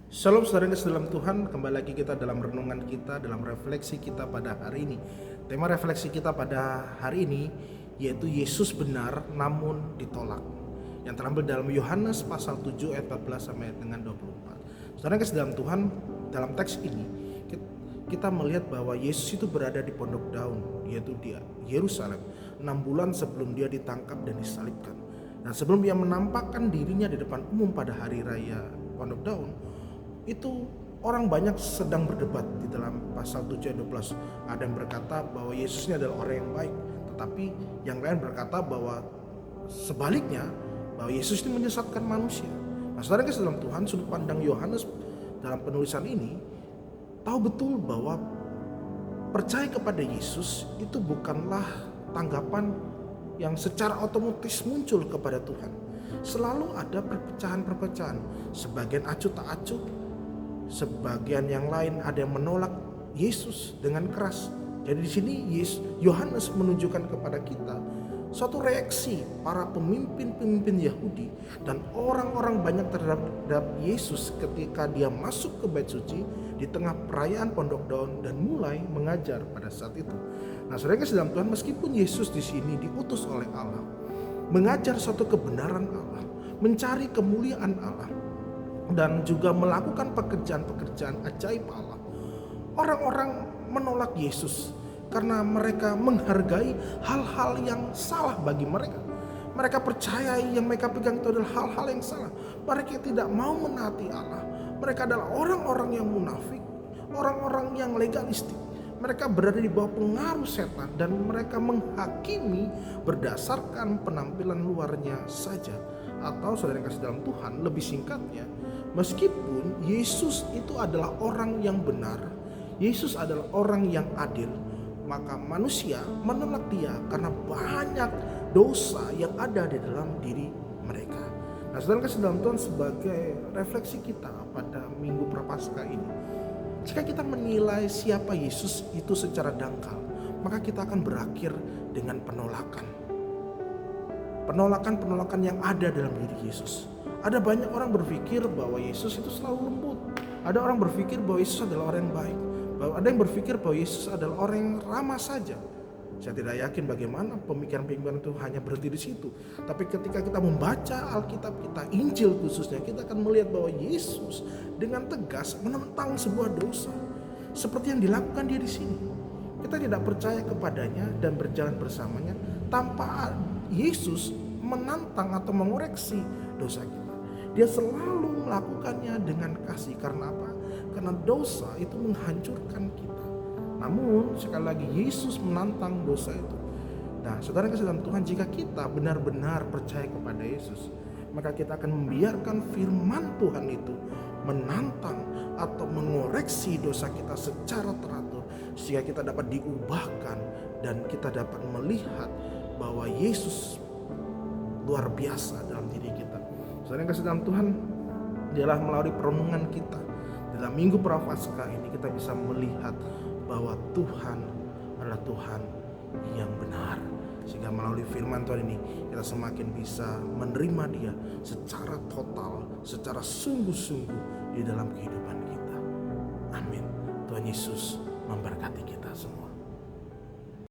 Shalom saudara yang dalam Tuhan, kembali lagi kita dalam renungan kita, dalam refleksi kita pada hari ini. Tema refleksi kita pada hari ini yaitu Yesus benar namun ditolak, yang terambil dalam Yohanes pasal 7 ayat 14 sampai dengan 24. Saudara yang dalam Tuhan, dalam teks ini kita melihat bahwa Yesus itu berada di Pondok Daun, yaitu di Yerusalem, 6 bulan sebelum dia ditangkap dan disalibkan. Dan sebelum dia menampakkan dirinya di depan umum pada hari raya Pondok Daun, itu orang banyak sedang berdebat di dalam pasal 7 ayat 12. Ada yang berkata bahwa Yesus ini adalah orang yang baik, tetapi yang lain berkata bahwa sebaliknya, bahwa Yesus ini menyesatkan manusia. Nah, saudara yang dalam Tuhan, sudut pandang Yohanes dalam penulisan ini tahu betul bahwa percaya kepada Yesus itu bukanlah tanggapan yang secara otomatis muncul kepada Tuhan. Selalu ada perpecahan-perpecahan, sebagian acuh tak acuh, sebagian yang lain ada yang menolak Yesus dengan keras. Jadi di sini Yohanes menunjukkan kepada kita suatu reaksi para pemimpin-pemimpin Yahudi dan orang-orang banyak terhadap Yesus ketika dia masuk ke bait suci di tengah perayaan Pondok Daun dan mulai mengajar pada saat itu. Nah, saudara dalam Tuhan, meskipun Yesus di sini diutus oleh Allah mengajar suatu kebenaran Allah, mencari kemuliaan Allah, dan juga melakukan pekerjaan-pekerjaan ajaib Allah, orang-orang menolak Yesus karena mereka menghargai hal-hal yang salah bagi mereka. Mereka percayai yang mereka pegang itu adalah hal-hal yang salah. Mereka tidak mau menaati Allah. Mereka adalah orang-orang yang munafik, orang-orang yang legalistik. Mereka berada di bawah pengaruh setan dan mereka menghakimi berdasarkan penampilan luarnya saja. Atau saudara yang kasih dalam Tuhan, lebih singkatnya, meskipun Yesus itu adalah orang yang benar, Yesus adalah orang yang adil, maka manusia menolak dia karena banyak dosa yang ada di dalam diri mereka. Nah, saudara kasih dalam Tuhan, sebagai refleksi kita pada Minggu Prapaskah ini, jika kita menilai siapa Yesus itu secara dangkal, maka kita akan berakhir dengan penolakan yang ada dalam diri Yesus. Ada banyak orang berpikir bahwa Yesus itu selalu lembut. Ada orang berpikir bahwa Yesus adalah orang yang baik. Ada yang berpikir bahwa Yesus adalah orang yang ramah saja. Saya tidak yakin bagaimana pemikiran-pemikiran itu hanya berhenti di situ. Tapi ketika kita membaca Alkitab kita, Injil khususnya, kita akan melihat bahwa Yesus dengan tegas menentang sebuah dosa, seperti yang dilakukan dia di sini. Kita tidak percaya kepadanya dan berjalan bersamanya tanpa Yesus menantang atau mengoreksi dosa kita. Dia selalu melakukannya dengan kasih. Karena apa? Karena dosa itu menghancurkan kita. Namun sekali lagi Yesus menantang dosa itu. Nah, saudara yang kasih dalam Tuhan, jika kita benar-benar percaya kepada Yesus, maka kita akan membiarkan firman Tuhan itu menantang atau mengoreksi dosa kita secara teratur, sehingga kita dapat diubahkan dan kita dapat melihat bahwa Yesus luar biasa dalam diri kita. Saudara yang kasih dalam Tuhan, ialah melalui perenungan kita dalam Minggu Prapaskah ini kita bisa melihat bahwa Tuhan adalah Tuhan yang benar, sehingga melalui firman Tuhan ini kita semakin bisa menerima Dia secara total, secara sungguh-sungguh di dalam kehidupan kita. Amin. Tuhan Yesus memberkati kita semua.